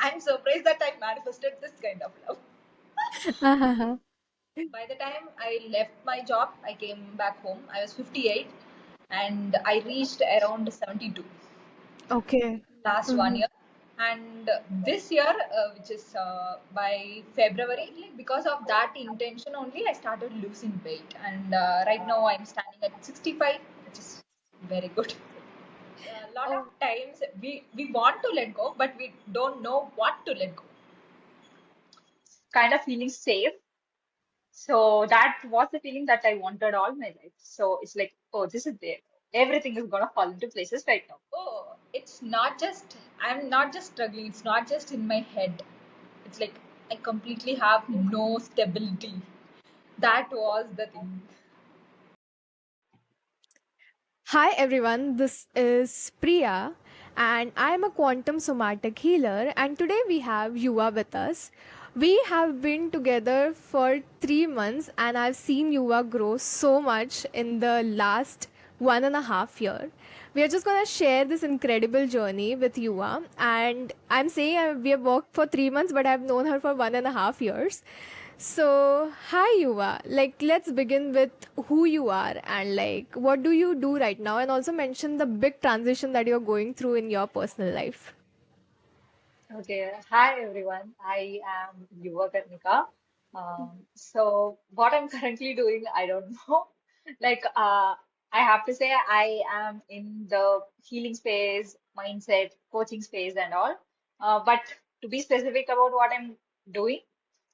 I'm surprised that I manifested this kind of love. Uh-huh. By the time I left my job, I came back home. I was 58 and I reached around 72 Okay. last one Mm-hmm. year. And this year, which is by February, like because of that intention only, I started losing weight. And right now I'm standing at 65, which is very good. A lot of Oh, times we want to let go, but we don't know what to let go. Kind of feeling safe. So that was the feeling that I wanted all my life. So it's like, oh, this is there. Everything is gonna fall into places right now. Oh, it's not just, I'm not just struggling, it's not just in my head. It's like I completely have no stability. That was the thing. hi everyone, this is Priya and I'm a quantum somatic healer and today we have Yuva with us. We have been together for 3 months and I've seen Yuva grow so much in the last 1.5 year. We are just gonna share this incredible journey with Yuva and I'm saying we have worked for 3 months but I've known her for 1.5 years. So, hi Yuva. Like, let's begin with who you are and like what do you do right now, and also mention the big transition that you're going through in your personal life. Okay, hi everyone. I am Yuva Karnika. So what I'm currently doing, I don't know. Like, I have to say I am in the healing space, mindset, coaching space and all. But to be specific about what I'm doing,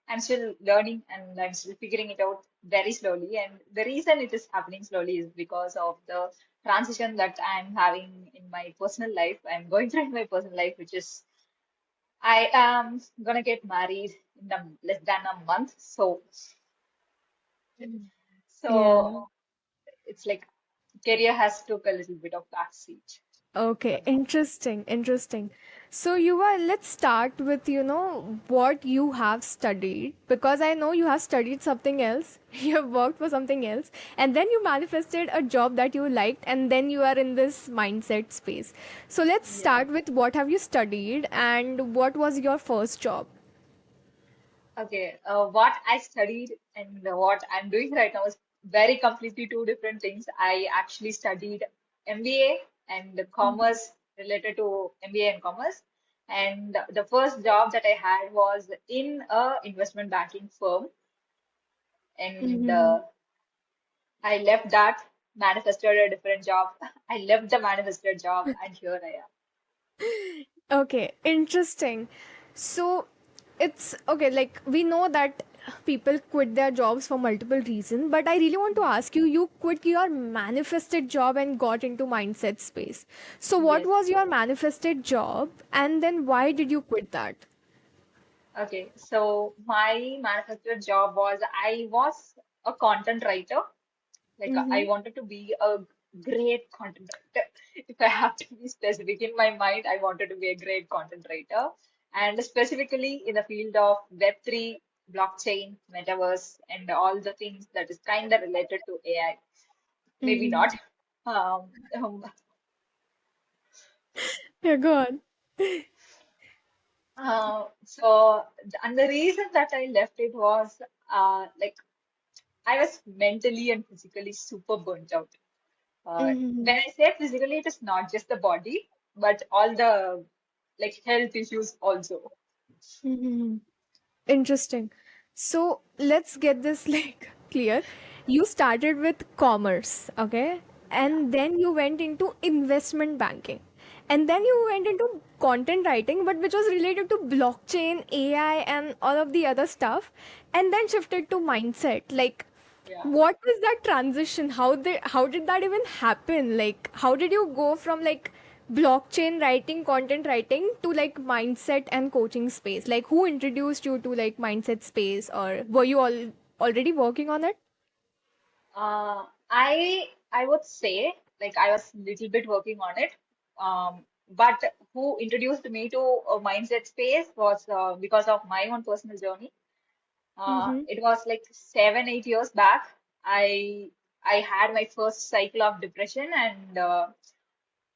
I'm still learning and I'm still figuring it out very slowly. And the reason it is happening slowly is because of the transition that I'm having in my personal life. I'm going through in my personal life, which is I am gonna get married in less than a month. So, Yeah. so it's like career has took a little bit of backseat. Okay, interesting, interesting. So, Yuva, let's start with, what you have studied, because I know you have studied something else, you have worked for something else, and then you manifested a job that you liked, and then you are in this mindset space. So, let's Yeah. start with what have you studied and what was your first job? Okay. What I studied and what I'm doing right now is very completely two different things. I actually studied MBA and commerce related to MBA and commerce. And the first job that I had was in a investment banking firm. And Mm-hmm. I left that, manifested a different job. I left the manifested job, and here I am. Okay, interesting. So it's okay, like we know that people quit their jobs for multiple reasons, but I really want to ask you, you quit your manifested job and got into mindset space. So what Yes. was your manifested job and then why did you quit that? Okay. So my manifested job was I was a content writer. Like I Mm-hmm. wanted to be a great content writer. If I have to be specific in my mind, I wanted to be a great content writer. And specifically in the field of Web3, blockchain, metaverse, and all the things that is kind of related to AI. Maybe not. Mm-hmm. Um, um, Yeah, go on. and the reason that I left it was like I was mentally and physically super burnt out. Mm-hmm. When I say physically, it is not just the body, but all the like health issues also. Mm-hmm. Interesting. So let's get this like clear. You started with commerce, okay? Yeah. And then you went into investment banking. And then you went into content writing, but which was related to blockchain, AI, and all of the other stuff. And then shifted to mindset. Like, Yeah. what was that transition? How did that even happen? Like, how did you go from like blockchain writing, content writing to like mindset and coaching space? Like, who introduced you to like mindset space, or were you all already working on it? I would say like I was little bit working on it. But who introduced me to a mindset space was because of my own personal journey. Mm-hmm. It was like 7, 8 years back. I I had my first cycle of depression and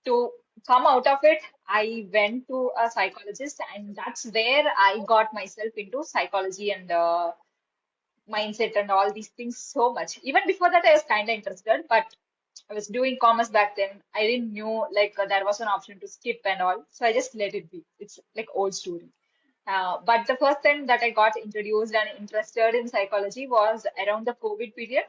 to come out of it, I went to a psychologist, and that's where I got myself into psychology and mindset and all these things so much. Even before that, I was kind of interested, but I was doing commerce back then. I didn't know like there was an option to skip and all, so I just let it be. It's like old story. But the first time that I got introduced and interested in psychology was around the COVID period.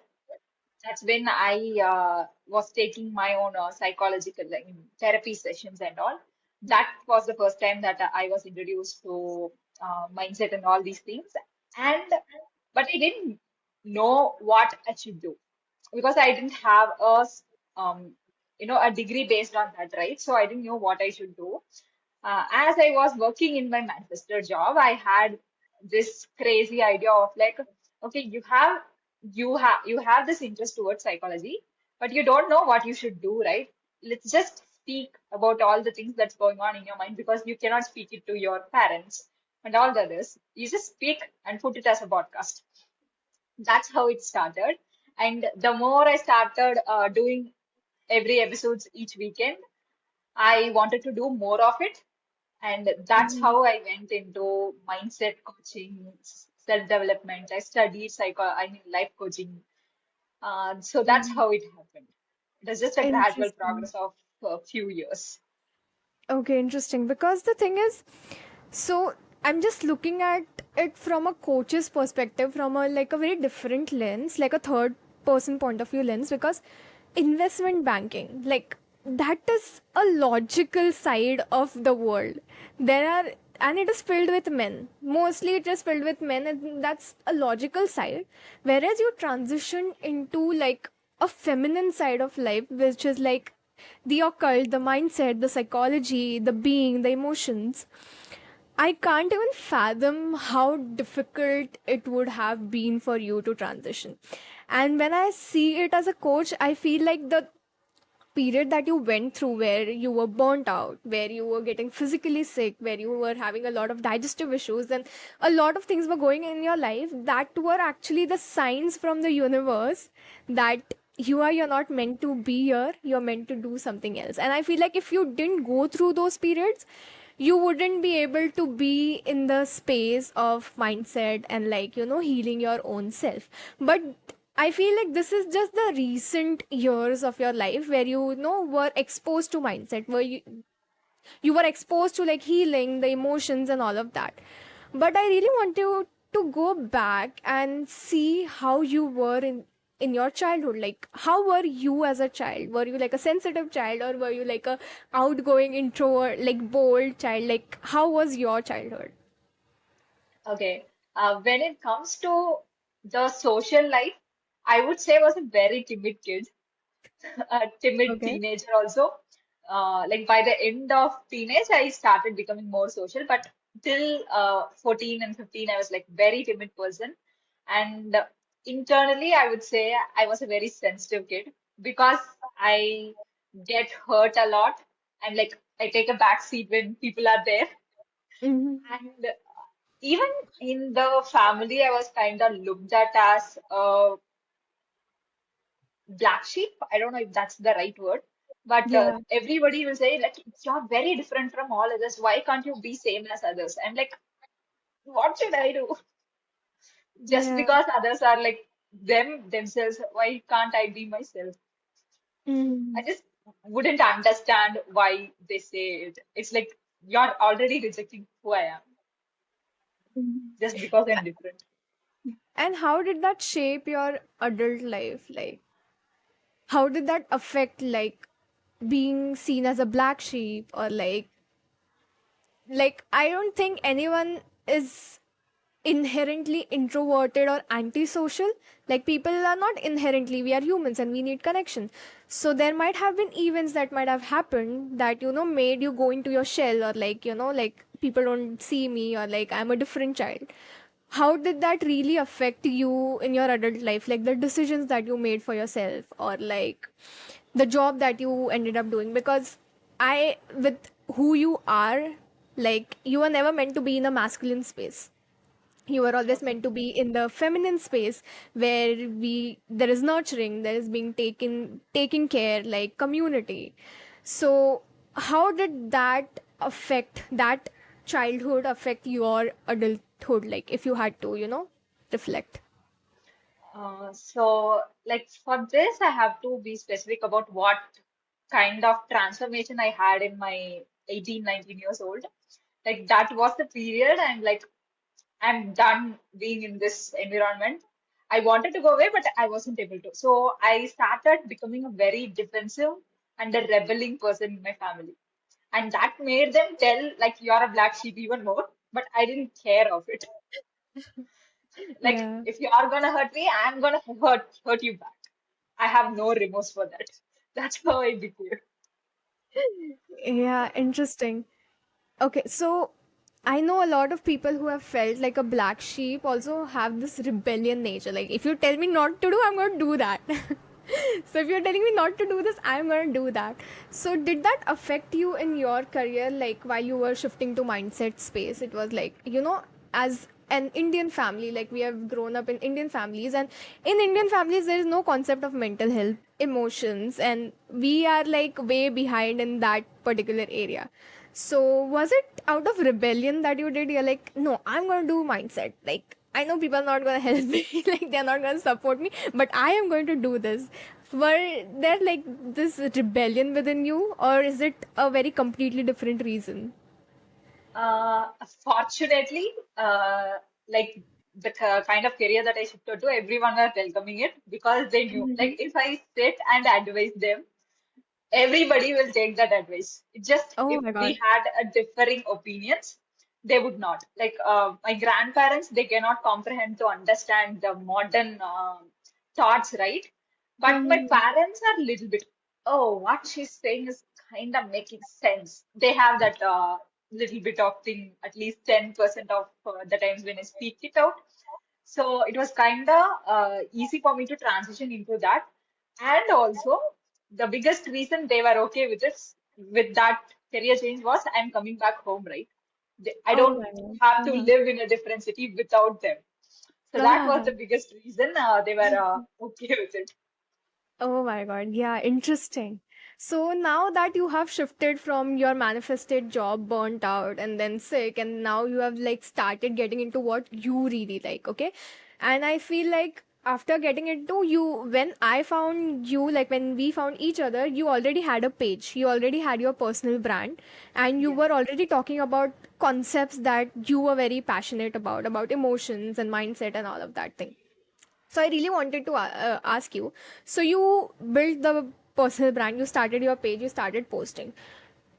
That's when I was taking my own psychological like, therapy sessions and all. That was the first time that I was introduced to mindset and all these things. And but I didn't know what I should do because I didn't have um, a degree based on that, right? So I didn't know what I should do. As I was working in my manifestor job, I had this crazy idea of like, okay, you have this interest towards psychology, but you don't know what you should do, right? Let's just speak about all the things that's going on in your mind because you cannot speak it to your parents and all the others. You just speak and put it as a podcast. That's how it started. And the more I started doing every episodes each weekend, I wanted to do more of it. And that's Mhm. how I went into mindset coaching, self-development. I studied life coaching. So that's Mhm. how it happened. It was just a gradual Interesting. progress of a few years. Okay, interesting. Because the thing is, so I'm just looking at it from a coach's perspective, from a like a very different lens, like a third person point of view lens, because investment banking, like that is a logical side of the world. There are and it is filled with men. Mostly it is filled with men, and that's a logical side. Whereas you transition into like a feminine side of life, which is like the occult, the mindset, the psychology, the being, the emotions. I can't even fathom how difficult it would have been for you to transition. And when I see it as a coach, I feel like the period that you went through where you were burnt out, where you were getting physically sick, where you were having a lot of digestive issues, and a lot of things were going in your life that were actually the signs from the universe that you're not meant to be here, you're meant to do something else. And I feel like if you didn't go through those periods, you wouldn't be able to be in the space of mindset and like healing your own self. But I feel like this is just the recent years of your life where were exposed to mindset, where you were exposed to like healing the emotions and all of that. But I really want you to go back and see how you were in your childhood. Like, how were you as a child? Were you like a sensitive child, or were you like a outgoing introvert, like bold child? Like, how was your childhood? Okay. When it comes to the social life, I would say I was a very timid kid. A timid Okay. teenager also. Like by the end of teenage, I started becoming more social, but till 14 and 15, I was like very timid person. And internally, I would say I was a very sensitive kid because I get hurt a lot and like I take a back seat when people are there. Mm-hmm. And even in the family, I was kind of looked at as a black sheep. I don't know if that's the right word, but Yeah. everybody will say like you're very different from all others. Why can't you be same as others? I'm like, what should I do? Just Yeah. because others are like themselves, why can't I be myself? I Mm-hmm. just wouldn't understand why they say it. It's like you're already rejecting who I am just because I'm different. And how did that shape your adult life? Like, how did that affect like being seen as a black sheep, or like I don't think anyone is inherently introverted or antisocial. Like, people are not inherently, we are humans and we need connection. So there might have been events that might have happened that made you go into your shell, or like like people don't see me, or like I'm a different child. How did that really affect you in your adult life, like the decisions that you made for yourself, or like the job that you ended up doing? Because with who you are, like, you were never meant to be in a masculine space. You are always Okay. meant to be in the feminine space, where there is nurturing, there is being taken care, like community. So how did that childhood affect your adulthood? Like, if you had to, reflect. Like for this, I have to be specific about what kind of transformation I had in my 18, 19 years old. Like that was the period, and like I'm done being in this environment. I wanted to go away, but I wasn't able to. So I started becoming a very defensive and a rebelling person in my family. And that made them tell, like, you're a black sheep even more. But I didn't care of it. Like, Yeah. if you are gonna hurt me, I'm gonna hurt you back. I have no remorse for that. That's how I became. Yeah, interesting. Okay, so I know a lot of people who have felt like a black sheep also have this rebellion nature. Like, if you tell me not to do, I'm going to do that. So, if you're telling me not to do this, I'm going to do that. So, did that affect you in your career, like while you were shifting to mindset space? It was like, as an Indian family, like we have grown up in Indian families, and in Indian families, there is no concept of mental health, emotions, and we are like way behind in that particular area. So, was it out of rebellion that you did? You're like, no, I'm going to do mindset. Like, I know people are not going to help me, like, they're not going to support me, but I am going to do this. Were there like this rebellion within you, or is it a very completely different reason? Fortunately, like the kind of career that I shifted to, everyone was welcoming it because they knew, like, Mhm. if I sit and advise them, everybody will take that advice. It just Oh if my we god. had a differing opinions, they would not. Like my grandparents, they cannot comprehend to understand the modern thoughts, right? But my Mhm. parents are little bit. Oh, what she's saying is kind of making sense. They have that little bit of thing. At least 10% of the times when I speak it out. So it was kind of easy for me to transition into that. And also, the biggest reason they were okay with this, with that career change was I'm coming back home, right? I Oh don't my god. have to Uh-huh. live in a different city without them. So that was Uh-huh. the biggest reason they were okay with it. Oh my god, yeah, interesting. So now that you have shifted from your manifested job, burnt out, and then sick, and now you have like started getting into what you really like, okay? And I feel like after getting into you, when I found you, like when we found each other, you already had a page, you already had your personal brand, and you Yeah. were already talking about concepts that you were very passionate about emotions and mindset and all of that thing. So I really wanted to ask you. So you built the personal brand, you started your page, you started posting.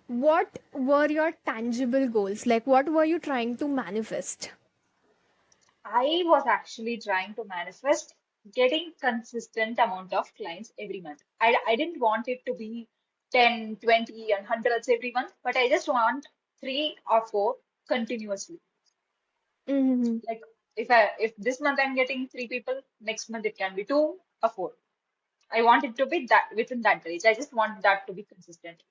What were your tangible goals? Like what were you trying to manifest? I was actually trying to manifest getting consistent amount of clients every month. I didn't want it to be 10, 20, and hundreds every month, but I just want three or four continuously. Mm-hmm. Like if this month I'm getting three people, next month it can be two or four. I want it to be that within that range. I just want that to be consistent.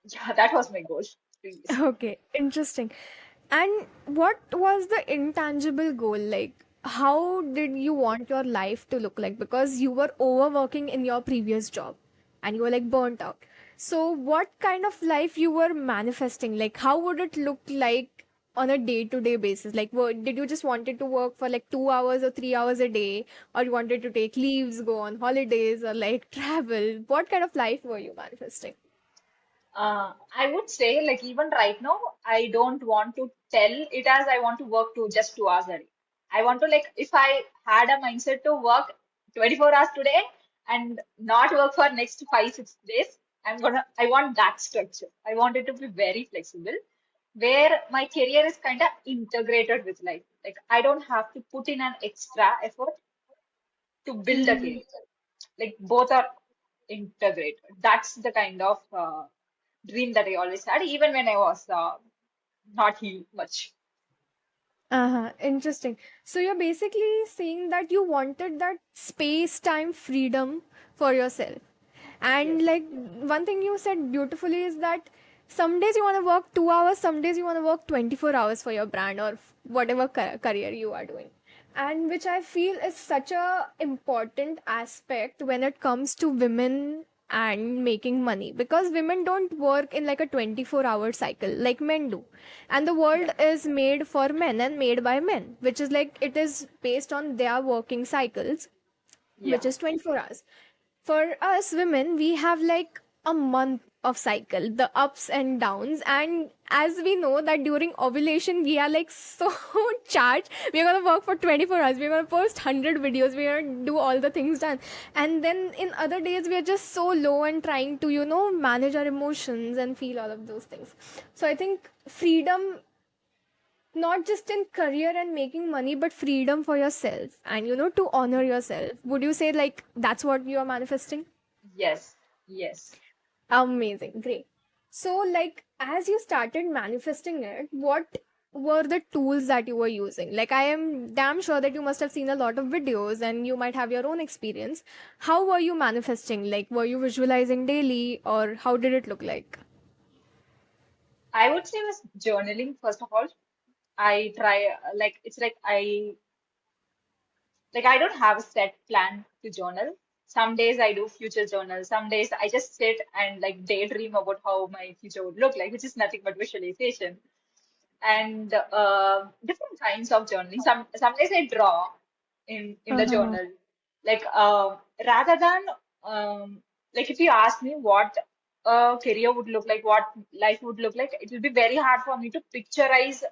Yeah, that was my goal previously. Okay, interesting. And what was the intangible goal? Like, how did you want your life to look like? Because you were overworking in your previous job and you were like burnt out. So, what kind of life you were manifesting? Like, how would it look like on a day-to-day basis? Like, did you just wanted to work for like 2 hours or 3 hours a day, or you wanted to take leaves, go on holidays, or like travel? What kind of life were you manifesting? I would say, like, even right now, I don't want to tell it as I want to work to just 2 hours a day. I want to, like, if I had a mindset to work 24 hours today and not work for next 5, 6 days, I want that structure. I want it to be very flexible, where my career is kind of integrated with life. Like, I don't have to put in an extra effort to build a Mm-hmm. career. Like, both are integrated. That's the kind of dream that I always had, even when I was not healed much. Uh-huh. Interesting. So you're basically saying that you wanted that space-time freedom for yourself. And Yes. like one thing you said beautifully is that some days you want to work 2 hours, some days you want to work 24 hours for your brand or whatever career you are doing. And which I feel is such a important aspect when it comes to women and making money, because women don't work in like a 24-hour cycle like men do. And the Yeah. world is made for men and made by men, which is like it is based on their working cycles, which Yeah. is 24 hours. For us women, we have like a month of cycle, the ups and downs. And as we know that during ovulation, we are like so charged. We're gonna work for 24 hours. We're gonna post 100 videos. We're gonna do all the things done. And then in other days, we are just so low and trying to, manage our emotions and feel all of those things. So I think freedom, not just in career and making money, but freedom for yourself and to honor yourself. Would you say like that's what you are manifesting? Yes. Yes. Amazing, great. So like as you started manifesting it, what were the tools that you were using? Like I am damn sure that you must have seen a lot of videos and you might have your own experience. How were you manifesting? Like were you visualizing daily, or how did it look like? I would say was journaling, first of all. I try, like, it's like I don't have a set plan to journal. Some days I do future journal. Some days I just sit and like daydream about how my future would look like, which is nothing but visualization. And different kinds of journaling. Some days I draw in the Uh-huh. journal. Like rather than like if you ask me what a career would look like, what life would look like, it will be very hard for me to picturize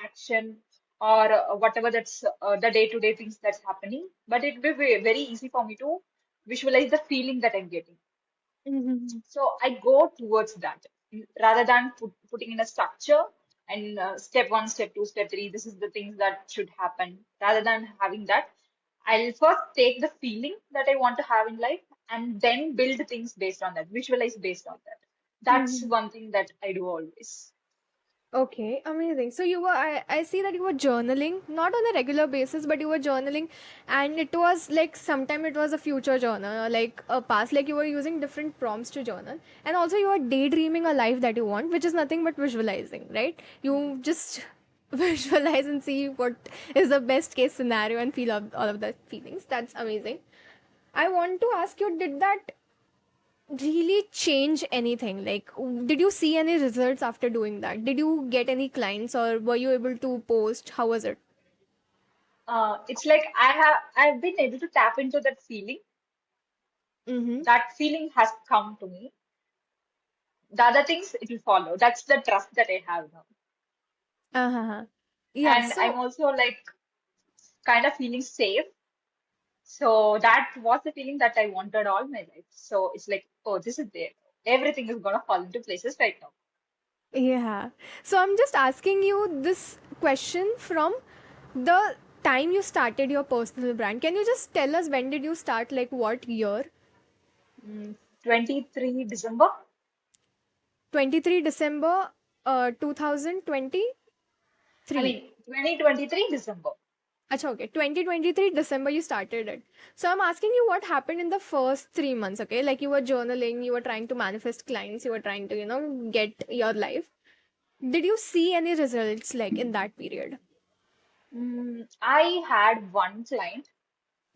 action or whatever that's the day-to-day things that's happening. But it will be very easy for me to visualize the feeling that I'm getting. Mhm. So I go towards that rather than putting in a structure and step one, step two, step three, this is the things that should happen. Rather than having that, I'll first take the feeling that I want to have in life and then build things based on that, visualize based on that. That's Mhm. one thing that I do always. Okay, amazing. So I see that you were journaling, not on a regular basis, but you were journaling, and it was like sometime it was a future journal, like a past, like you were using different prompts to journal. And also you are daydreaming a life that you want, which is nothing but visualizing, right? You just visualize and see what is the best case scenario and feel all of the feelings. That's amazing. I want to ask you, did that really change anything? Like, did you see any results after doing that? Did you get any clients, or were you able to post? How was it? It's like I've been able to tap into that feeling. Mm-hmm. That feeling has come to me. The other things it will follow. That's the trust that I have now. Uh-huh. Yeah, And I'm so also like kind of feeling safe. So that was the feeling that I wanted all my life. So it's like, oh, this is there. Everything is gonna fall into places right now. yeah. So I'm just asking you this question from the time you started your personal brand. Can you just tell us when did you start, like what year? 23 December. 23 December 2023. I mean, 2023 December. Acha, okay. 2023 December you started it. So I'm asking you what happened in the first 3 months, okay? Like you were journaling, you were trying to manifest clients, you were trying to, get your life. Did you see any results like in that period? I had one client,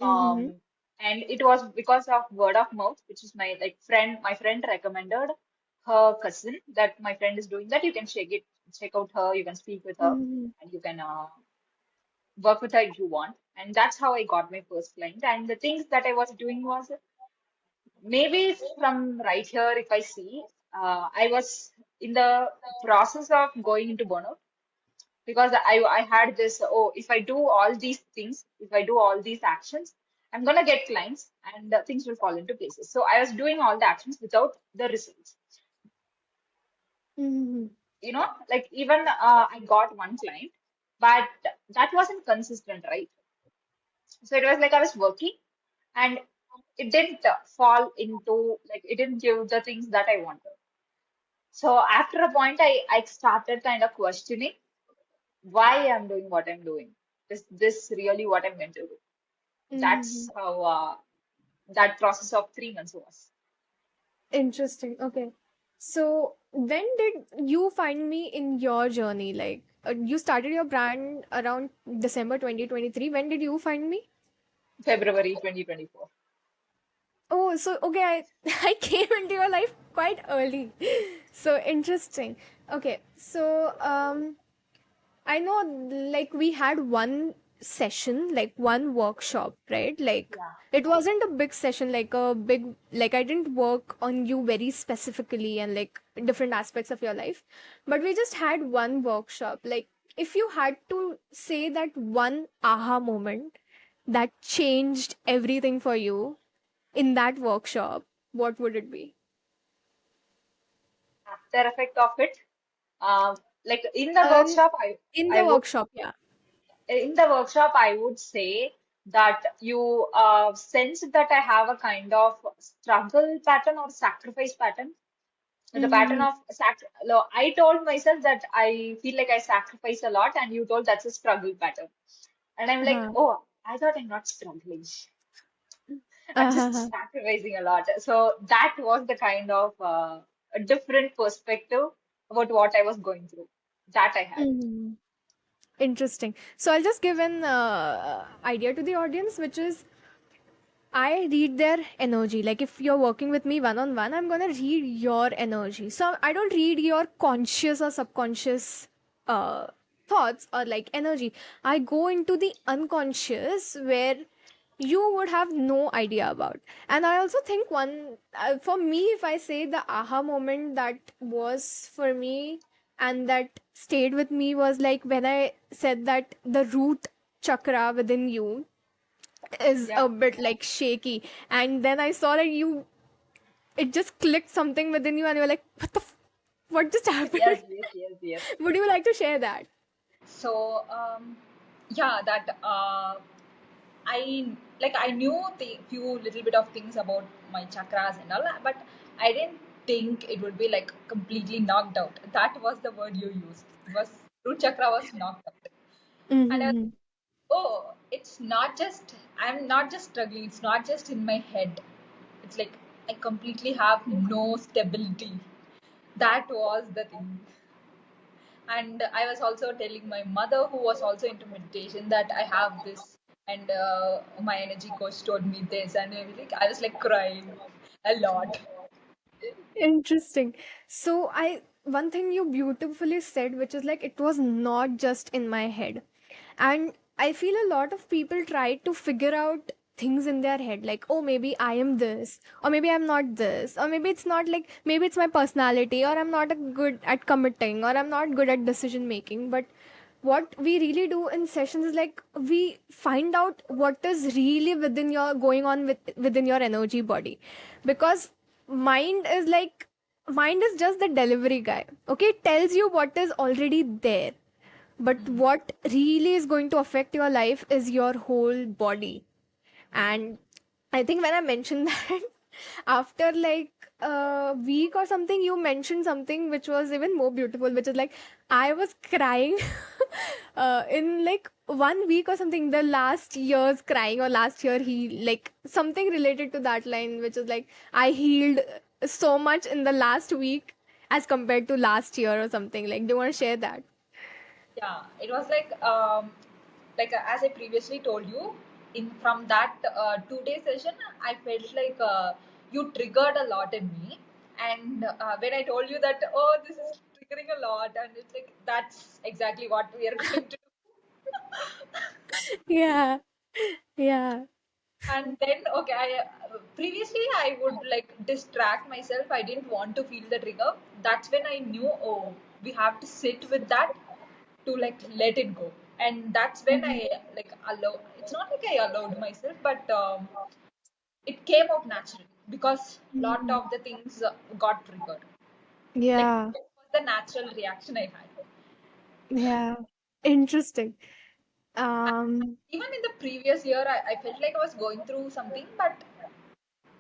Mm-hmm. and it was because of word of mouth, which is my like friend. My friend recommended her cousin that my friend is doing that. You can check out her. You can speak with her, Mm-hmm. and you can work with her if you want. And that's how I got my first client. And the things that I was doing was maybe from right here, if I see, I was in the process of going into burnout because I had this, oh, if I do all these things, if I do all these actions, I'm gonna get clients and things will fall into places. So I was doing all the actions without the results. Mm-hmm. Like even I got one client, but that wasn't consistent, right? So it was like I was working and it didn't fall into like it didn't give the things that I wanted. So after a point, I started kind of questioning why I'm doing what I'm doing. Is this really what I'm meant to do? Mm-hmm. That's how that process of 3 months was. Interesting. Okay. So when did you find me in your journey? Like you started your brand around December 2023. When did you find me? February 2024. Oh, so okay, I I came into your life quite early. So interesting. Okay, so I know, like, we had one session, like one workshop, right? Like, Yeah. it wasn't a big session, like a big, like, I didn't work on you very specifically and like different aspects of your life, but we just had one workshop. Like, if you had to say that one aha moment that changed everything for you in that workshop, what would it be? After effect of it, like in the Um, workshop, in I the would workshop, yeah. in the workshop, I would say that you sensed that I have a kind of struggle pattern or sacrifice pattern. The pattern Mm-hmm. of no, I told myself that I feel like I sacrifice a lot, and you told that's a struggle pattern. And I'm like, Uh-huh. oh, I thought I'm not struggling. I'm just Uh-huh. sacrificing a lot. So that was the kind of a different perspective about what I was going through. That I had. Mhm. Interesting. So I'll just give an idea to the audience, which is I read their energy. Like if you're working with me one on one, I'm gonna read your energy. So I don't read your conscious or subconscious uh, thoughts or like energy. I go into the unconscious where you would have no idea about. And I also think one for me, if I say the aha moment that was for me and that stayed with me was like when I said that the root chakra within you is Yeah. a bit like shaky, and then I saw that you it just clicked something within you and you're like, what just Yes, happened? yes, yes, yes. Would you like to share that? So, yeah, that I knew the few little bit of things about my chakras and all, but I didn't think it would be like completely knocked out. That was the word you used. It was root chakra was knocked out, and I was, Mm-hmm. oh, it's not just I'm not just struggling. It's not just in my head. It's like I completely have no stability. That was the thing. And I was also telling my mother, who was also into meditation, that I have this, and my energy coach told me this, and I was like crying a lot. Interesting. So I one thing you beautifully said, which is like it was not just in my head. And I feel a lot of people try to figure out things in their head, like, oh, maybe I am this, or maybe I'm not this, or maybe it's not like maybe it's my personality, or I'm not a good at committing, or I'm not good at decision making. But what we really do in sessions is like we find out what is really within your going on within your energy body, because mind is like mind is just the delivery guy. Okay, it tells you what is already there, but what really is going to affect your life is your whole body. And I think when I mentioned that, after like a week or something, you mentioned something which was even more beautiful, which is like I was crying in like 1 week or something, the last year's crying, or last year he like something related to that line, which is like I healed so much in the last week as compared to last year or something. Like, do you want to share that? Yeah, it was as I previously told you, in from that 2 day session, I felt like you triggered a lot in me. And when I told you that, oh, this is triggering a lot, and it's like that's exactly what we are going to do. Yeah, yeah. And then, okay, previously I would like distract myself. I didn't want to feel the trigger. That's when I knew, oh, we have to sit with that to like let it go. And that's when I like allow. It's not like I allowed myself, but it came out naturally because lot Mhm. of the things got triggered. Like Yeah, it was the natural reaction I had. yeah. Interesting. And Um, even in the previous year, I felt like I was going through something, but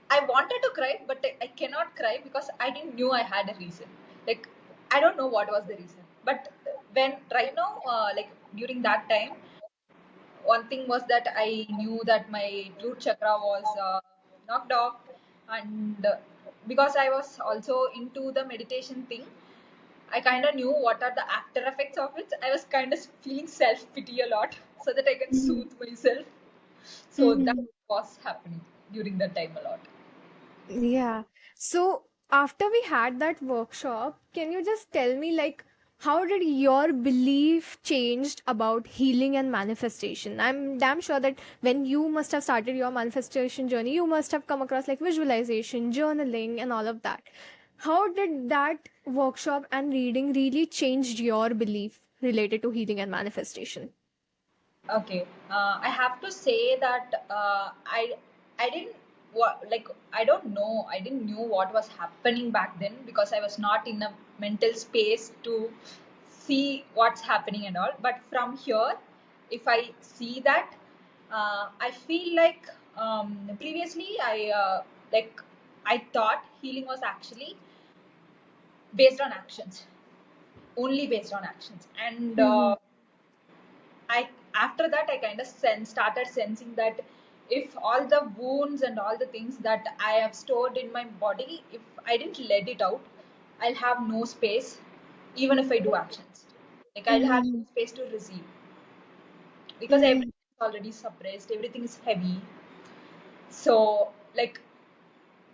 I wanted to cry, but I cannot cry because I didn't knew I had a reason. Like I don't know what was the reason. But when right now, like during that time, one thing was that I knew that my root chakra was knocked off, and because I was also into the meditation thing, I kind of knew what are the after effects of it. I was kind of feeling self pity a lot so that I can mhm, soothe myself. So that mhm. was happening during that time a lot. Yeah. So after we had that workshop, can you just tell me like how did your belief changed about healing and manifestation? I'm damn sure that when you must have started your manifestation journey, you must have come across like visualization, journaling and all of that. How did that workshop and reading really changed your belief related to healing and manifestation? Okay, I have to say that I didn't like I don't know, I didn't knew what was happening back then because I was not in a mental space to see what's happening and all. But from here, if I see that, I feel like previously like I thought healing was actually based on actions, only based on actions, and Mm-hmm. I after that I kind of started sensing that if all the wounds and all the things that I have stored in my body, if I didn't let it out, I'll have no space, even if I do actions. Like I'll have Mm-hmm. no space to receive because Mm-hmm. everything is already suppressed, everything is heavy. So like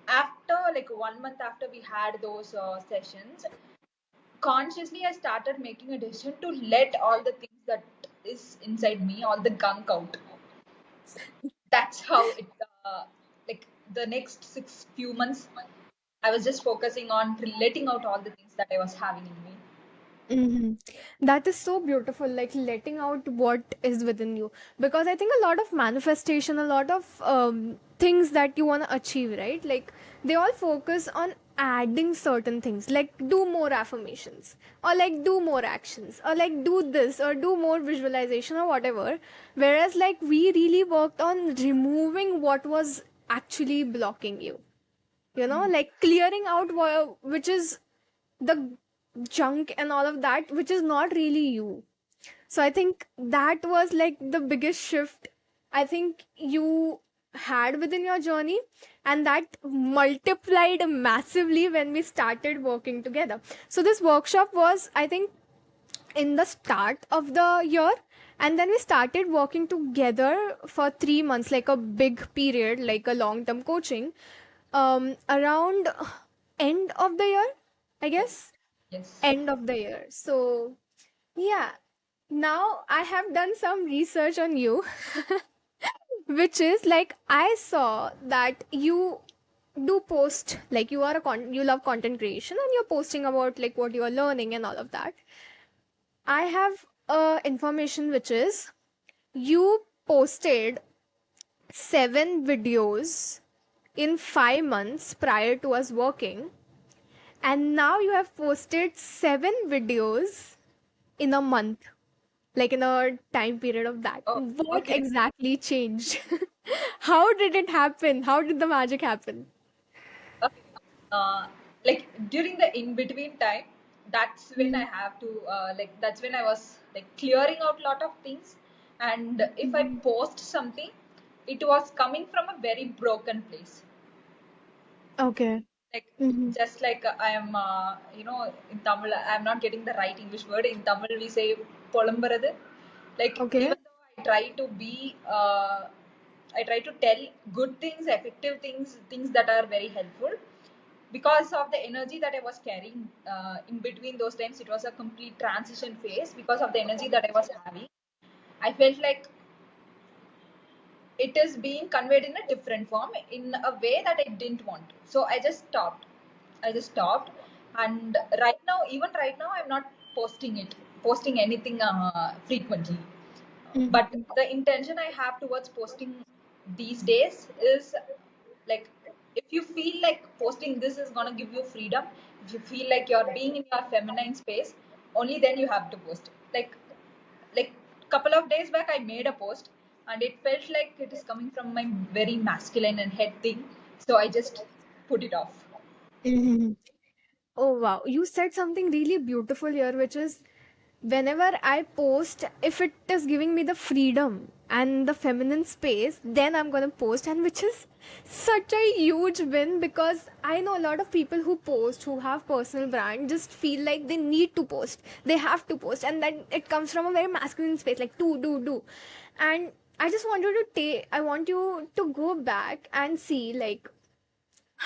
after like 1 month after we had those sessions, consciously I started making a decision to let all the things that is inside me, all the gunk out. That's how it like the next 6 few months I was just focusing on letting out all the things that I was having in me. Hmm. That is so beautiful, like letting out what is within you. Because I think a lot of manifestation, a lot of things that you want to achieve, right? Like they all focus on adding certain things, like do more affirmations, or like do more actions, or like do this, or do more visualization, or whatever. Whereas, like, we really worked on removing what was actually blocking you, like clearing out which is the junk and all of that which is not really you. So I think that was like the biggest shift I think you had within your journey, and that multiplied massively when we started working together. So this workshop was, I think, in the start of the year, and then we started working together for 3 months, like a big period, like a long term coaching, around end of the year, I Yes. guess. Yes. End of the year. So yeah, now I have done some research on you, which is like I saw that you do post, like you are you love content creation and you're posting about like what you are learning and all of that. I have information which is you posted 7 videos in 5 months prior to us working, and now you have posted 7 videos in a month, like in a time period of that. Oh, What okay. exactly changed? How did it happen? How did the magic happen? Okay. Like during the in between time, that's when I have to like that's when I was like clearing out a lot of things, and if I Mhm. post something, it was coming from a very broken place. Okay. Like Hmm. just like I am in Tamil I'm not getting the right English word. In Tamil we say polambaradhu. Like Okay. even though I try to tell good things, effective things, things that are very helpful, because of the energy that I was carrying in between those times. It was a complete transition phase. Because of the energy that I was having, I felt like it is being conveyed in a different form in a way that I didn't want to. So I just stopped. I just stopped. And right now, I'm not posting anything frequently. But Hmm. the intention I have towards posting these days is like, if you feel like posting this is gonna give you freedom, if you feel like you're being in your feminine space, only then you have to post. Like couple of days back I made a post and it felt like it is coming from my very masculine and head thing, so I just put it off. Hmm. Oh wow, you said something really beautiful here, which is whenever I post, if it is giving me the freedom and the feminine space, then I'm gonna post, and which is such a huge win because I know a lot of people who post, who have personal brand, just feel like they need to post, they have to post, and then it comes from a very masculine space, like do. And I just want you to take, I want you to go back and see, like,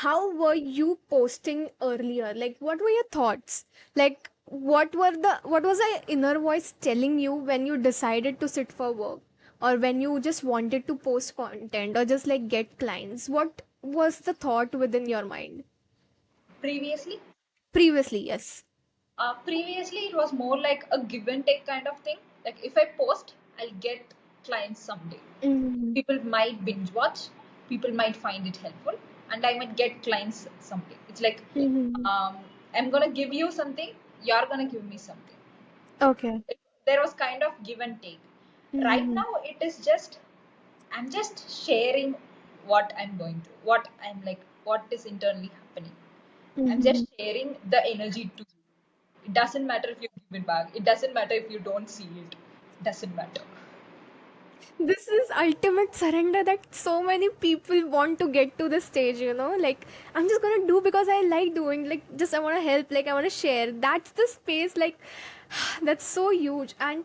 how were you posting earlier? Like, what were your thoughts? Like, what was the inner voice telling you when you decided to sit for work, or when you just wanted to post content, or just like get clients? What was the thought within your mind Previously, previously? Yes. previously it was more like a give and take kind of thing. Like if I post, I'll get clients someday. Mm-hmm. People might binge watch, people might find it helpful, and I might get clients someday. It's like, Mm-hmm. I'm gonna give you something, you're gonna give me something. Okay. There was kind of give and take. Right Mm-hmm. now it is just, I'm just sharing what I'm going through, what I'm like, what is internally happening. I'm Mm-hmm. just sharing the energy to you. It doesn't matter if you give it back, it doesn't matter if you don't see it, doesn't matter. This is ultimate surrender that so many people want to get to this stage, like, I'm just gonna do because I like doing, like, just I want to help, like, I want to share. That's the space, like, that's so huge. And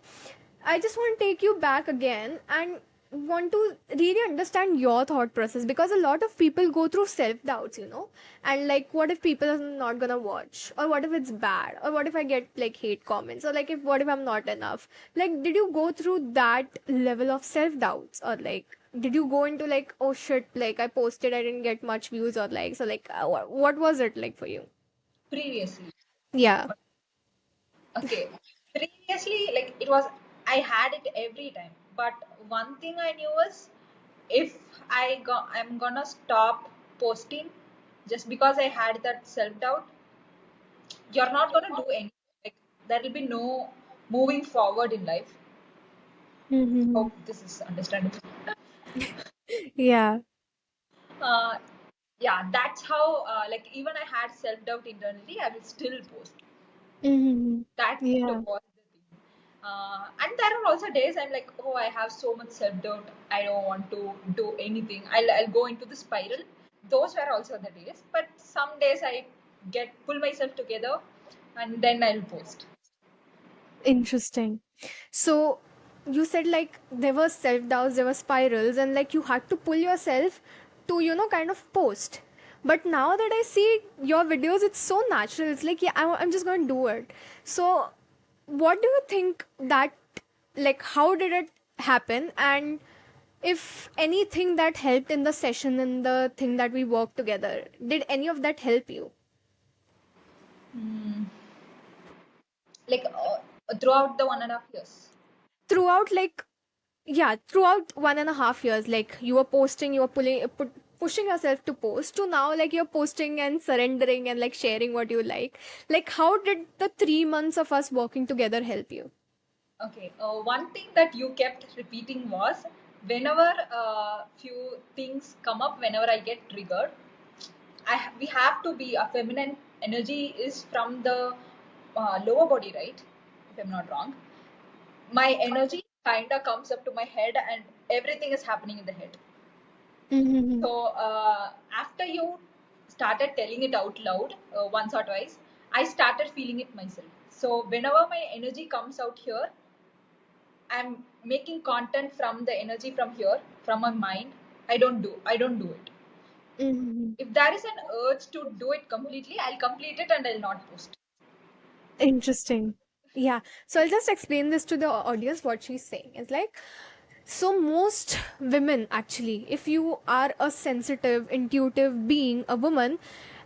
I just want to take you back again and want to really understand your thought process, because a lot of people go through self doubts, and like, what if people are not gonna watch, or what if it's bad, or what if I get like hate comments, or like, if what if I'm not enough. Like, did you go through that level of self doubts, or like, did you go into like, oh shit, like I posted, I didn't get much views or likes, or like, what was it like for you? Previously, Yeah. okay, previously, like it was, I had it every time. But one thing I knew was, if I'm gonna stop posting just because I had that self doubt, you're not gonna do anything. Like there will be no moving forward in life. Mm-hmm. Hope this is understandable. Yeah. Uh, yeah, that's how. Like even I had self doubt internally, I will still post. Mm-hmm. That Yeah. was the thing. And there are also days I'm like, oh, I have so much self doubt. I don't want to do anything. I'll go into the spiral. Those were also the days. But some days I get pull myself together, and then I'll post. Interesting. So you said like there were self doubts, there were spirals, and like you had to pull yourself to, kind of post. But now that I see your videos, it's so natural. It's like, yeah, I'm just going to do it. So, what do you think that, like, how did it happen? And if anything that helped in the session and the thing that we worked together, did any of that help you? Hmm. Like throughout the 1.5 years. Throughout, like, yeah, throughout 1.5 years, like you were posting, you were pushing yourself to post, to now like you're posting and surrendering and like sharing what you like, how did the 3 months of us working together help you? Okay, one thing that you kept repeating was, whenever few things come up, whenever I get triggered, we have to be, a feminine energy is from the lower body, right? If I'm not wrong, my energy kinda comes up to my head, and everything is happening in the head. Mm-hmm. So after you started telling it out loud once or twice, I started feeling it myself. So whenever my energy comes out here, I'm making content from the energy from here, from my mind. I don't do it. Mm-hmm. If there is an urge to do it completely, I'll complete it and I'll not post. Interesting. Yeah. So I'll just explain this to the audience what she's saying. It's like, so most women actually, if you are a sensitive, intuitive being, a woman,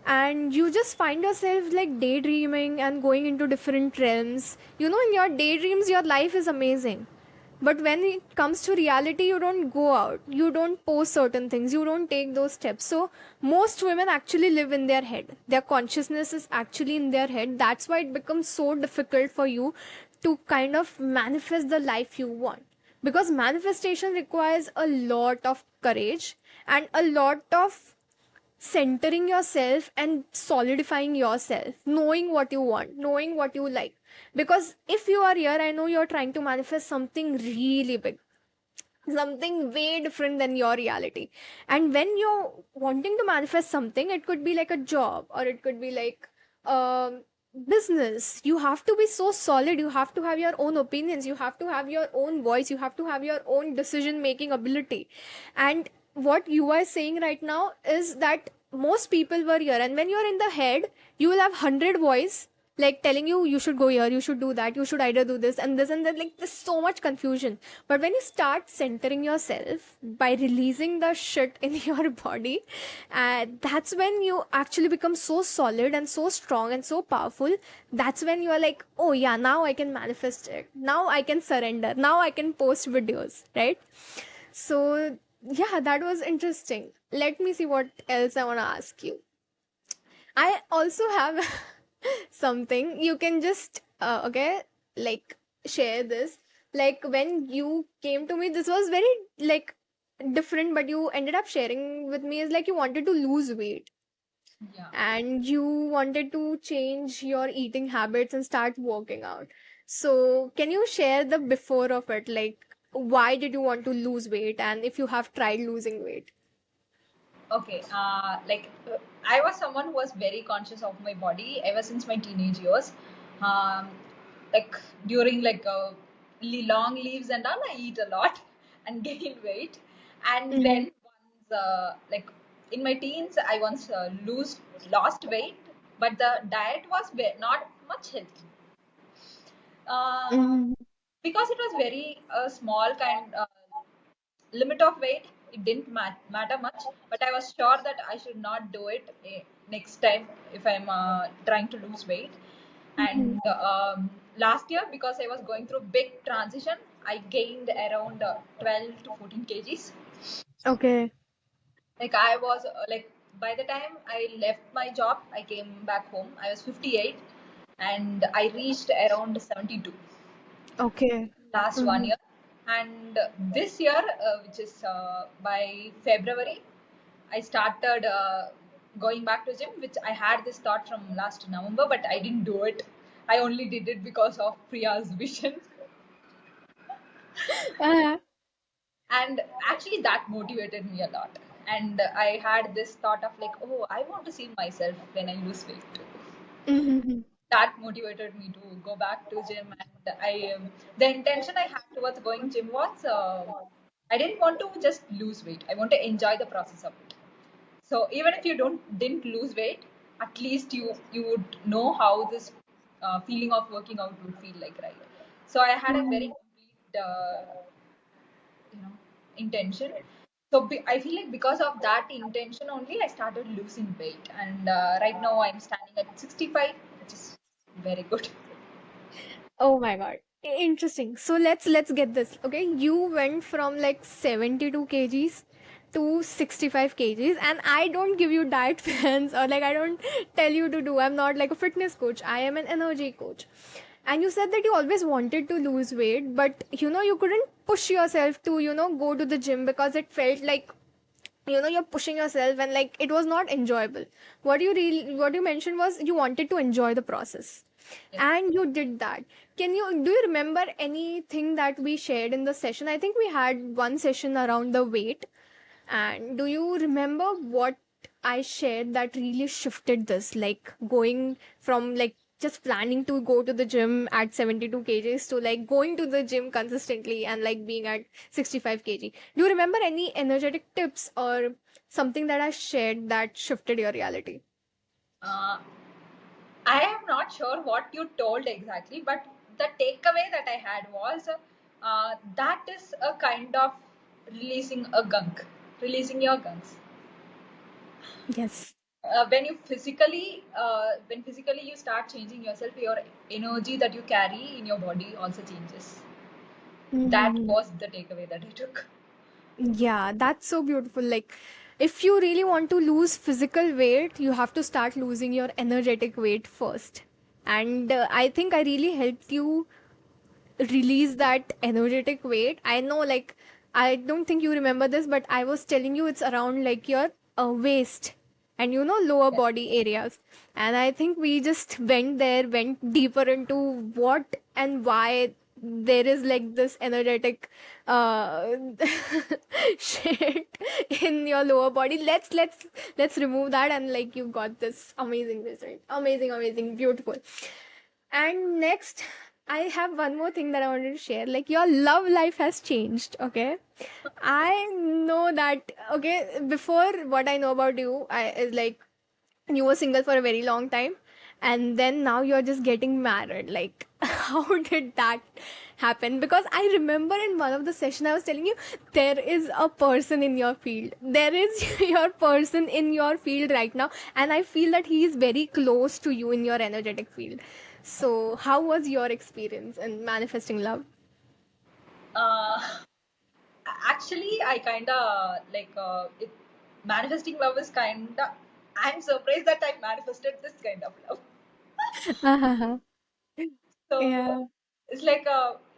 and you just find yourself like daydreaming and going into different realms, in your daydreams, your life is amazing. But when it comes to reality, you don't go out, you don't post certain things, you don't take those steps. So most women actually live in their head, their consciousness is actually in their head. That's why it becomes so difficult for you to kind of manifest the life you want, because manifestation requires a lot of courage and a lot of centering yourself and solidifying yourself, knowing what you want, knowing what you like. Because if you are here, I know you're trying to manifest something really big, something way different than your reality. And when you're wanting to manifest something, it could be like a job, or it could be like um business. You have to be so solid, you have to have your own opinions, you have to have your own voice, you have to have your own decision making ability. And what you are saying right now is that most people were here, and when you're in the head, you will have 100 voice like telling you, you should go here, you should do that, you should either do this and that. Like, there's so much confusion. But when you start centering yourself by releasing the shit in your body, that's when you actually become so solid and so strong and so powerful. That's when you're like, oh yeah, now I can manifest it, now I can surrender, now I can post videos, right? So, yeah, that was interesting. Let me see what else I want to ask you. I also have something. You can just, okay, like share this. Like, when you came to me, this was very, like, different, but you ended up sharing with me is like you wanted to lose weight Yeah. and you wanted to change your eating habits and start working out. So, can you share the before of it? Like, why did you want to lose weight and if you have tried losing weight? Okay, I was someone who was very conscious of my body ever since my teenage years. Um, like during long leaves and all, I eat a lot and gain weight. And Mm-hmm. then once, in my teens, I once lost weight, but the diet was not much healthy. Uh, Mm-hmm. because it was very small kind limit of weight. It didn't matter much, but I was sure that I should not do it next time if I'm trying to lose weight. Mm-hmm. And last year, because I was going through big transition, I gained around 12 to 14 kgs. Okay. Like I was by the time I left my job, I came back home, I was 58, and I reached around 72 Okay. last one Mm-hmm. year. And this year, which is by February, I started going back to gym, which I had this thought from last November, but I didn't do it. I only did it because of Priya's vision. Uh-huh. And actually that motivated me a lot. And I had this thought of like, oh, I want to see myself when I lose weight. Mm-hmm. That motivated me to go back to gym. And the intention I had towards going gym was I didn't want to just lose weight, I want to enjoy the process of it. So even if you didn't lose weight, at least you would know how this feeling of working out would feel like, right? So I had a very complete intention. So I feel like because of that intention only, I started losing weight, and right now I'm standing at 65, which is very good. Oh my God. Interesting. So let's get this. Okay, you went from like 72 kgs to 65 kgs, and I don't give you diet plans or like I don't tell you to do. I'm not like a fitness coach. I am an energy coach. And you said that you always wanted to lose weight, but you couldn't push yourself to, go to the gym because it felt like you're pushing yourself and like it was not enjoyable. What you mentioned was you wanted to enjoy the process, Yes. and you did that. Do you remember anything that we shared in the session? I think we had one session around the weight, and do you remember what I shared that really shifted this? Like going from like just planning to go to the gym at 72 kgs to like going to the gym consistently and like being at 65 kg. Do you remember any energetic tips or something that I shared that shifted your reality? uh, I am not sure what you told exactly, but the takeaway that I had was that is a kind of releasing a gunk, releasing your gunks. Yes. When physically you start changing yourself, your energy that you carry in your body also changes. That Mhm. was the takeaway that I took. Yeah, that's so beautiful. Like, if you really want to lose physical weight, you have to start losing your energetic weight first. And I think I really helped you release that energetic weight. I know, like, I don't think you remember this, but I was telling you it's around like your waist and lower Yes. body areas. And I think we just went deeper into what and why there is like this energetic uh shit in your lower body. Let's remove that, and like you got this amazing result. Amazing, amazing, beautiful. And next, I have one more thing that I wanted to share. Like, your love life has changed, okay? I know that, okay, before what I know about you, I is like you were single for a very long time, and then now you're just getting married. Like, how did that happen? Because I remember in one of the session I was telling you there is a person in your field. There is your person in your field right now, and I feel that he is very close to you in your energetic field. So, how was your experience in manifesting love? Uh, Actually, I kind of like it. Manifesting love is kind of. I'm surprised that I manifested this kind of love. So Yeah. it's like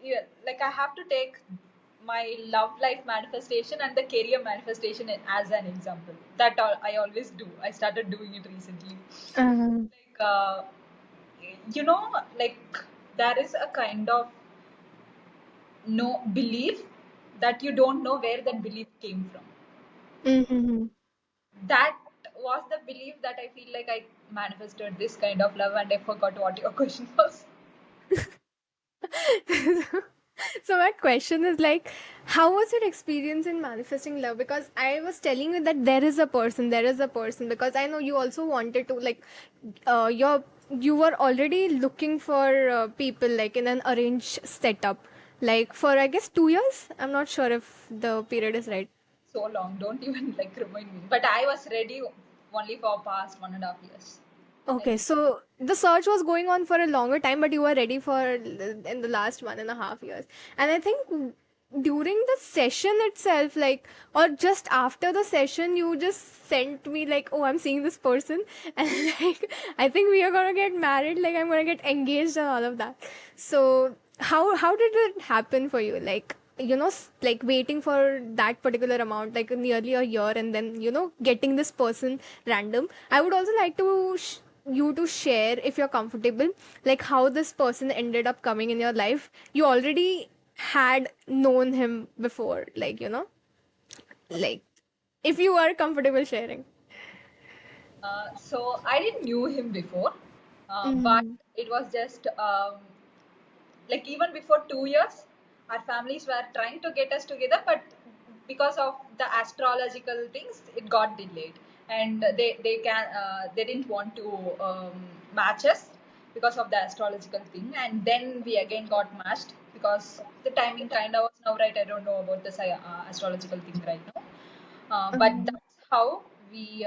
yeah, like I have to take my love life manifestation and the career manifestation as an example. That I always do. I started doing it recently. Uh-huh. Like you know, like there is a kind of no belief that you don't know where that belief came from. Mm-hmm. That was the belief that I feel like I manifested this kind of love, and I forgot what your question was. So my question is like, how was your experience in manifesting love? Because I was telling you that there is a person. Because I know you also wanted to like, you were already looking for people like in an arranged setup, like for I guess 2 years. I'm not sure if the period is right. So long, don't even like remind me. But I was ready only for past 1.5 years. Like Okay, so the search was going on for a longer time, but you were ready for in the last 1.5 years. And I think during the session itself, like, or just after the session, you just sent me like, "Oh, I'm seeing this person," and like, I think we are gonna get married. Like, I'm gonna get engaged and all of that. So, how did it happen for you? Like, like waiting for that particular amount, like nearly a year, and then getting this person random. I would also like to you to share, if you're comfortable, like how this person ended up coming in your life. You already had known him before, like like if you are comfortable sharing. so I didn't knew him before, but Mm-hmm. it was just like even before 2 years, our families were trying to get us together, but because of the astrological things, it got delayed, and they didn't want to match us because of the astrological thing, and then we again got matched because the timing kind of was now right. I don't know about this astrological thing right now, but Um, that's how we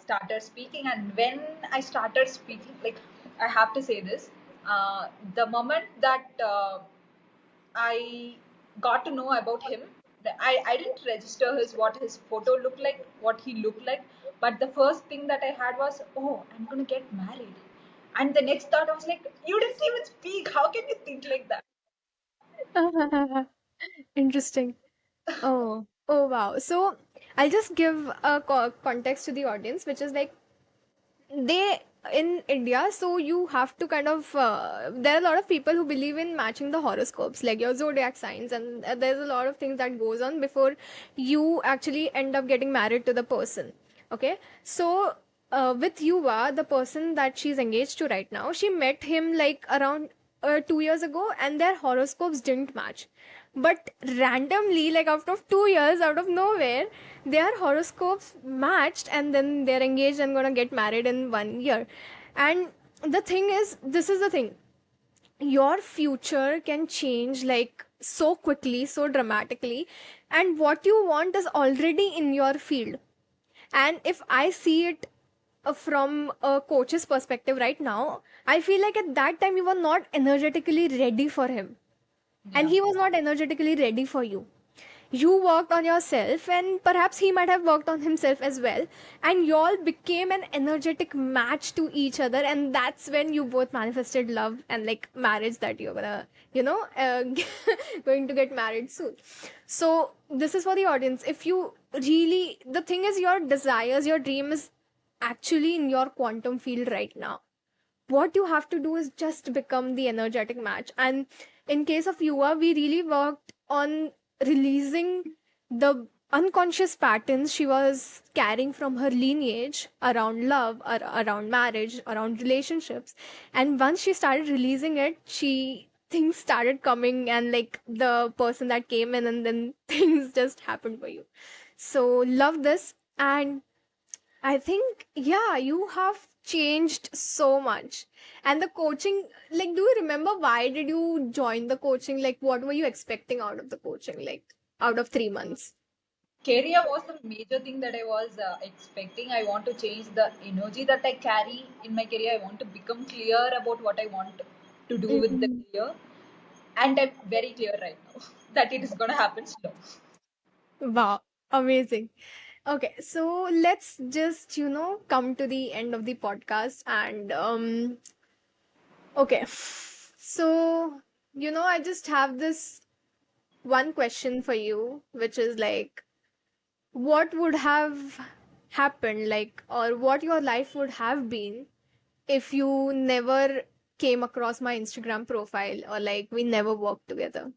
started speaking. And when I started speaking, like I have to say this, the moment that I got to know about him, I didn't register his photo looked like, what he looked like, but the first thing that I had was, oh, I'm gonna get married. And the next thought I was like, you didn't even speak. How can you think like that? Interesting. Oh wow. So I'll just give a context to the audience, which is like they in India, so you have to kind of there are a lot of people who believe in matching the horoscopes, like your zodiac signs, and there's a lot of things that goes on before you actually end up getting married to the person. Okay, so with Yuva, the person that she's engaged to right now, she met him like around 2 years ago, and their horoscopes didn't match. But randomly, like out of 2 years, out of nowhere, their horoscopes matched, and then they're engaged and gonna get married in 1 year. And the thing is, this is the thing, your future can change like so quickly, so dramatically, and what you want is already in your field. And if I see it from a coach's perspective right now, I feel like at that time you were not energetically ready for him, and Yeah. he was not energetically ready for you. You worked on yourself, and perhaps he might have worked on himself as well, and y'all became an energetic match to each other, and that's when you both manifested love and like marriage, that you're gonna going to get married soon. So this is for the audience. If you really, the thing is, your desires, your dream is actually in your quantum field right now. What you have to do is just become the energetic match. And in case of Yuva, we really worked on releasing the unconscious patterns she was carrying from her lineage around love, around marriage, around relationships. And once she started releasing it, she things started coming, and like the person that came in, and then things just happened for you. So love this. And I think, yeah, you have changed so much. And the coaching, like, do you remember why did you join the coaching? Like, what were you expecting out of the coaching, like, out of 3 months? Career was the major thing that I was expecting. I want to change the energy that I carry in my career. I want to become clear about what I want to do with the Mhm. career, and I'm very clear right now that it is going to happen slow. Wow, amazing. Okay, so let's just, come to the end of the podcast. And okay. So, I just have this one question for you, which is like, what would have happened, like, or what your life would have been if you never came across my Instagram profile, or like we never worked together?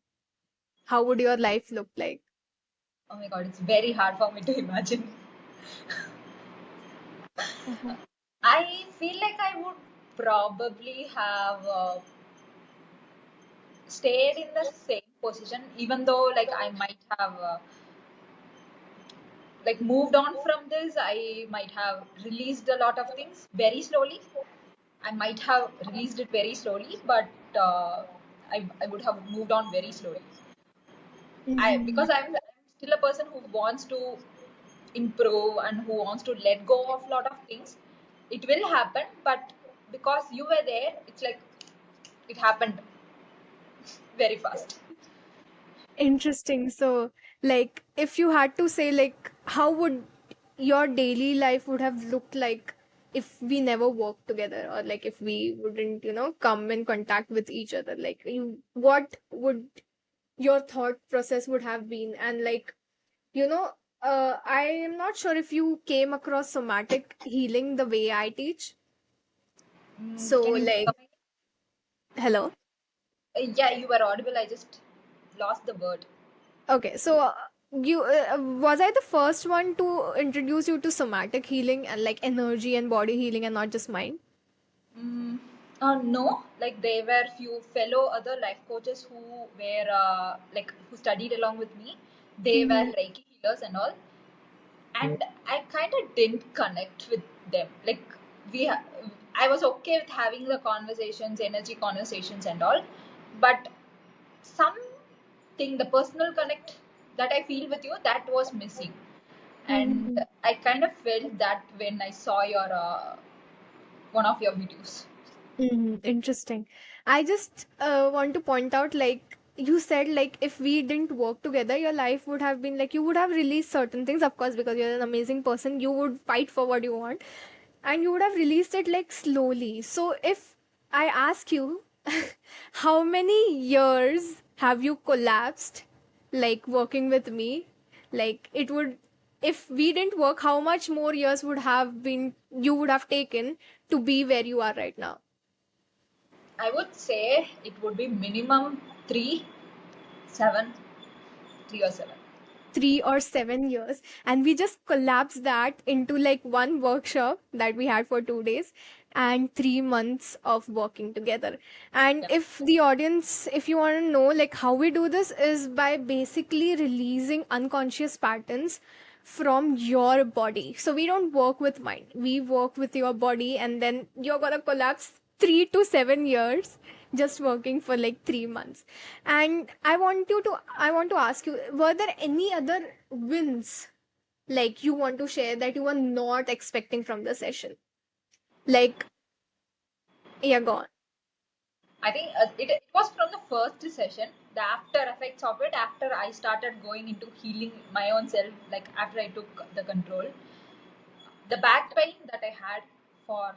How would your life look like? Oh my god, it's very hard for me to imagine. Mhm. I feel like I would probably have stayed in the same position, even though like I might have like moved on from this. I might have released a lot of things very slowly. I might have released it very slowly, but I would have moved on very slowly. Mhm. Because I'm still a person who wants to improve and who wants to let go of a lot of things. It will happen, but because you were there, it's like it happened very fast. Interesting. So, like, if you had to say, like, how would your daily life would have looked like if we never worked together, or like if we wouldn't, come in contact with each other? Like, what would your thought process would have been? And like, you know, I am not sure if you came across somatic healing the way I teach. So, Can you like, come again? hello. Yeah, you were audible. I just lost the word. Okay, so you was I the first one to introduce you to somatic healing and like energy and body healing and not just mind? Mm, no, like there were few fellow other life coaches who were like who studied along with me. They were Mm-hmm. Reiki healers and all, and I kind of didn't connect with them. Like we, I was okay with having the conversations, energy conversations and all, but something, the personal connect that I feel with you, that was missing, and Mm-hmm. I kind of felt that when I saw your one of your videos. Mm-hmm. Interesting. I just want to point out, like you said, like if we didn't work together, your life would have been like you would have released certain things, of course, because you're an amazing person. You would fight for what you want, and you would have released it like slowly. So if I ask you, how many years have you collapsed, like working with me? Like it would, if we didn't work, how much more years would have been you would have taken to be where you are right now? I would say it would be minimum 7, 3 or 7. 3 or 7 years, and we just collapsed that into like one workshop that we had for 2 days and 3 months of working together. And Yeah. if the audience, if you want to know like how we do this, is by basically releasing unconscious patterns from your body. So we don't work with mind, we work with your body, and then you're gonna collapse 3 to 7 years just working for like 3 months. And I want to ask you, were there any other wins like you want to share that you were not expecting from the session? Like, yeah, go on. I think it was from the first session, the after effects of it, after I started going into healing my own self, like after I took the control. The back pain that I had for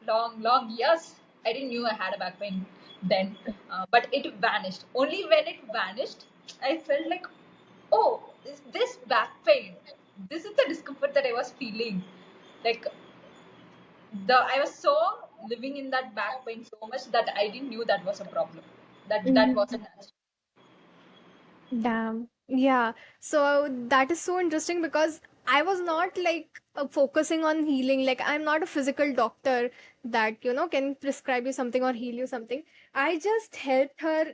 long, long years, I didn't knew I had a back pain then, but it vanished. Only when it vanished, I felt like, oh, is this back pain? This is the discomfort that I was feeling. Like I was so living in that back pain so much that I didn't knew that was a problem. That Mhm. wasn't natural. Damn. Yeah. So that is so interesting because I was not like focusing on healing. Like, I'm not a physical doctor that, can prescribe you something or heal you something. I just helped her,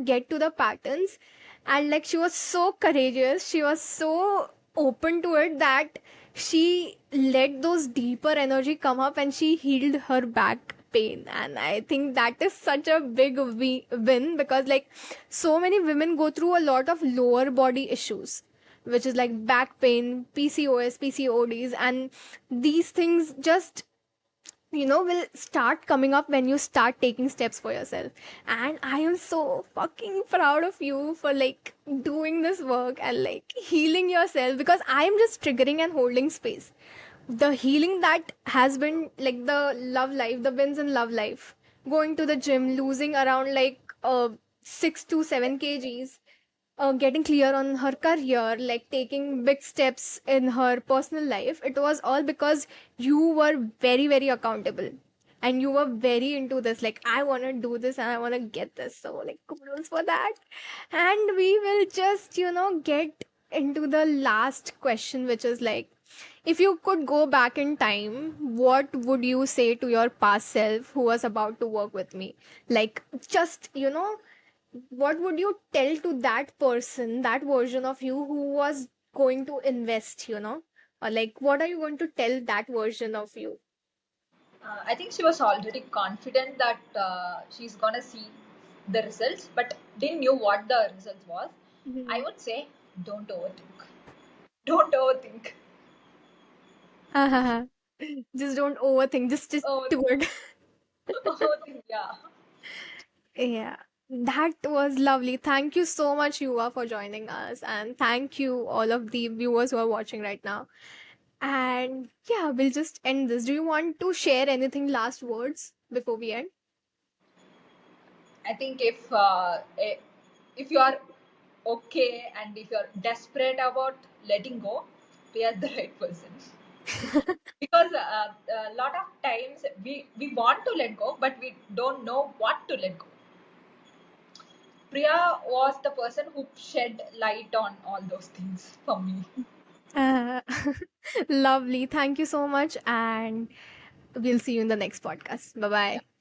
get to the patterns. And like, she was so courageous. She was so open to it that she let those deeper energy come up and she healed her back pain. And I think that is such a big win, because like so many women go through a lot of lower body issues, which is like back pain, PCOS, PCODs, and these things just will start coming up when you start taking steps for yourself. And I am so fucking proud of you for like doing this work and like healing yourself, because I am just triggering and holding space. The healing that has been like the love life, the wins in love life, going to the gym, losing around like 6 to 7 kgs, getting clear on her career, like taking big steps in her personal life. It was all because you were very, very accountable and you were very into this. Like, I want to do this and I want to get this. So, like, kudos for that. And we will just, get into the last question, which is like, if you could go back in time, what would you say to your past self who was about to work with me? Like, just, what would you tell to that person, that version of you who was going to invest, or like what are you going to tell that version of you? I think she was already confident that she's gonna see the results, but didn't knew what the results was. I Mhm. would say, don't overthink. Don't overthink. Just don't overthink, just do Overthink. it. Overthink. Yeah. Yeah, that was lovely. Thank you so much, Yuva, for joining us, and thank you all of the viewers who are watching right now. And yeah, we'll just end this. Do you want to share anything, last words before we end? I think if you are okay and if you're desperate about letting go, we are the right person. Because a lot of times we want to let go, but we don't know what to let go. Priya was the person who shed light on all those things for me. Uh, Lovely. Thank you so much. And we'll see you in the next podcast. Bye Yeah. bye.